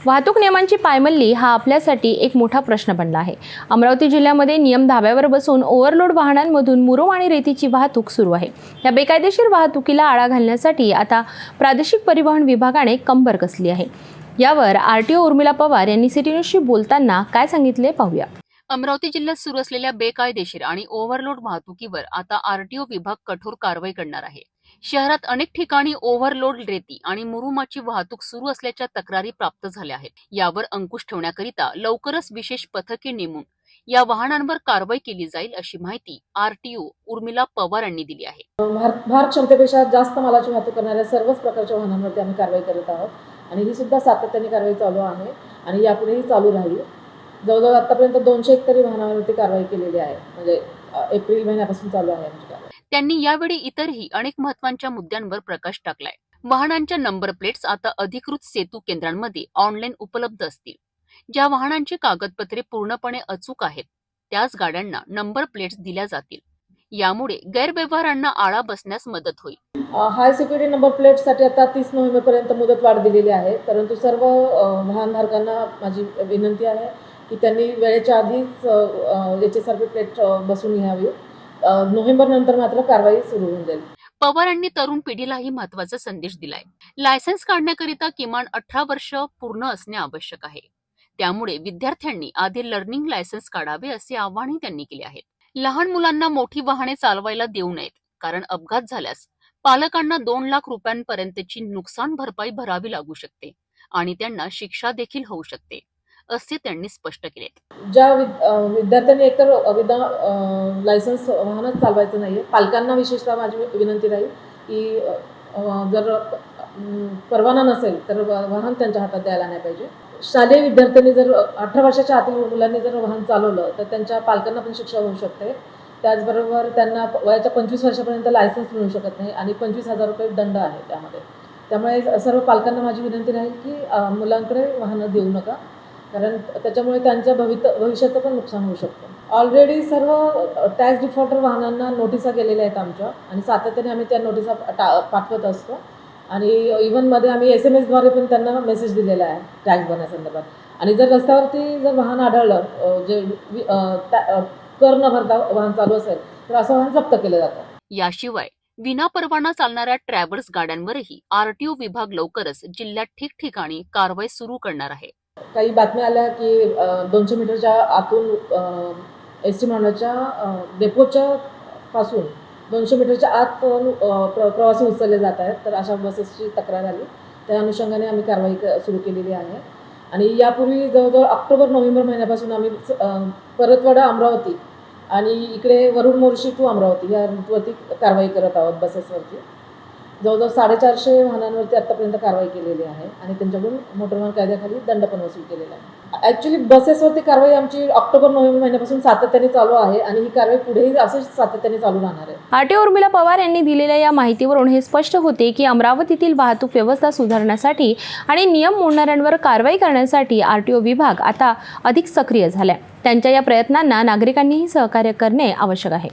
वाहतूक नियमांची पायमल्ली हा आपल्यासाठी एक मोठा प्रश्न बनला आहे। अमरावती जिल्ह्यामध्ये नियम धाब्यावर बसून ओव्हरलोड वाहनांमधून मुरुम आणि रेतीची वाहतूक सुरू आहे। या बेकायदेशीर वाहतुकीला आळा घालण्यासाठी आता प्रादेशिक परिवहन विभागाने कंबर कसली आहे। यावर आरटीओ उर्मिला पवार यांनी सिटी न्यूजशी बोलताना काय सांगितले पाहूया। अमरावती जिल्ह्यात सुरू असलेल्या बेकायदेशीर आणि ओव्हरलोड वाहतुकीवर आता आरटीओ विभाग कठोर कारवाई करणार आहे। शहरात अनेक ठिकाणी ओव्हरलोड रेती आणि मुरुमाची वाहतूक सुरू असल्याच्या तक्रारी प्राप्त झाल्या आहेत। यावर अंकुश ठेवण्याकरिता लवकरच विशेष पथके नेमून या वाहनांवर कारवाई केली जाईल अशी माहिती आरटीओ उर्मिला पवार यांनी दिली आहे। भार क्षमतेपेक्षा जास्त मालाची वाहतूक करणाऱ्या सर्वच प्रकारच्या वाहनांवरती आम्ही कारवाई करत आहोत आणि ही सुद्धा सातत्याने कारवाई चालू आहे आणि यापुढेही चालू राहील। जवळजवळ आतापर्यंत 201 तरी वाहनांवरती कारवाई केलेली आहे, म्हणजे एप्रिल महिन्यापासून चालू आहे आमची कारवाई। त्यांनी यावेळी इतरही अनेक महत्त्वाच्या मुद्द्यांवर प्रकाश टाकलाय। वाहनांच्या नंबर प्लेट्स आता अधिकृत सेतू केंद्रांमध्ये ऑनलाईन उपलब्ध असतील। ज्या वाहनांची कागदपत्रे पूर्णपणे अचूक आहेत त्याच गाड्यांना नंबर प्लेट्स दिल्या जातील। यामुळे गैरव्यवहारांना आळा बसण्यास मदत होईल। हाय सिक्युरिटी नंबर प्लेटसाठी आता 30 नोव्हेंबरपर्यंत मुदतवाढ दिलेली आहे, परंतु सर्व वाहनधारकांना माझी विनंती आहे की त्यांनी वेळेच्या आधीच याची सर्व प्लेट बसून घ्यावी। नोव्हेंबर नंतर मात्र कारवाई सुरू होऊन जाईल। पवार यांनी तरुण पिढीलाही महत्त्वाचा संदेश दिलाय। लायसन्स काढण्याकरिता किमान 18 वर्ष पूर्ण असणे आवश्यक आहे। त्यामुळे विद्यार्थ्यांनी आधी लर्निंग लायसन्स काढावे असे आवाहनही त्यांनी केले आहे। लहान मुलांना मोठी वाहने चालवायला देऊ नयेत, कारण अपघात झाल्यास पालकांना 2 लाख रुपयांपर्यंतची नुकसान भरपाई भरावी लागू शकते आणि त्यांना शिक्षा देखील होऊ शकते असे त्यांनी स्पष्ट केले। ज्या विद्यार्थ्यांनी एकतर लायसन्स वाहनच चालवायचं नाहीये, पालकांना विशेषतः माझी विनंती राहील की जर परवाना नसेल तर वाहन त्यांच्या हातात द्यायला नाही पाहिजे। शालेय विद्यार्थ्यांनी जर 18 वर्षाच्या आतील मुलांनी जर वाहन चालवलं तर त्यांच्या पालकांना पण शिक्षा होऊ शकते। त्याचबरोबर त्यांना वयाच्या 25 वर्षापर्यंत लायसन्स मिळू शकत नाही आणि 25,000 रुपये दंड आहे त्यामध्ये। त्यामुळे सर्व पालकांना माझी विनंती राहील की मुलांकडे वाहनं देऊ नका, कारण त्याच्यामुळे त्यांच्या भविष्याचं पण नुकसान होऊ शकतं। ऑलरेडी सर्व टॅक्स डिफॉल्टर वाहनांना नोटिसा गेलेल्या आहेत आमच्या आणि सातत्याने आम्ही त्या नोटिसा पाठवत असतो आणि इव्हनमध्ये आम्ही SMS द्वारे पण त्यांना मेसेज दिलेला आहे टॅक्स भरण्यासंदर्भात। आणि जर रस्त्यावरती जर वाहन आढळलं जे कर न भरता वाहन चालू असेल तर असं वाहन जप्त केलं जातं। याशिवाय विना परवाना चालणाऱ्या ट्रॅव्हल्स गाड्यांवरही आरटीओ विभाग लवकरच जिल्ह्यात ठिकठिकाणी कारवाई सुरू करणार आहे। काही बातम्या आल्या की 200 मीटरच्या आतून एसटी महामंडळाच्या डेपोच्या पासून 200 मीटरच्या आत प्रवासी उचलले जात आहेत, तर अशा बसेसची तक्रार आली। त्या अनुषंगाने आम्ही कारवाई सुरू केलेली आहे आणि यापूर्वी जवळजवळ ऑक्टोबर-नोव्हेंबर महिन्यापासून आम्ही परतवाडा अमरावती आणि इकडे वरुड मोर्शी टू अमरावती या रूटवरती कारवाई करत आहोत बसेसवरती। जवळजवळ 450 वाहनांवरती आतापर्यंत कारवाई केलेली आहे आणि त्यांच्याकडून मोटर वाहन कायद्याखाली दंड पण वसूल केलेला आहे। ॲक्च्युली बसेसवरती कारवाई आमची ऑक्टोबर-नोव्हेंबर महिन्यापासून सातत्याने चालू आहे आणि ही कारवाई पुढेही असंच सातत्याने चालू राहणार आहे। आरटीओ उर्मिला पवार यांनी दिलेल्या या माहितीवरून हे स्पष्ट होते की अमरावतीतील वाहतूक व्यवस्था सुधारण्यासाठी आणि नियम मोडणाऱ्यांवर कारवाई करण्यासाठी आरटीओ विभाग आता अधिक सक्रिय झालाय। त्यांच्या या प्रयत्नांना नागरिकांनीही सहकार्य करणे आवश्यक आहे।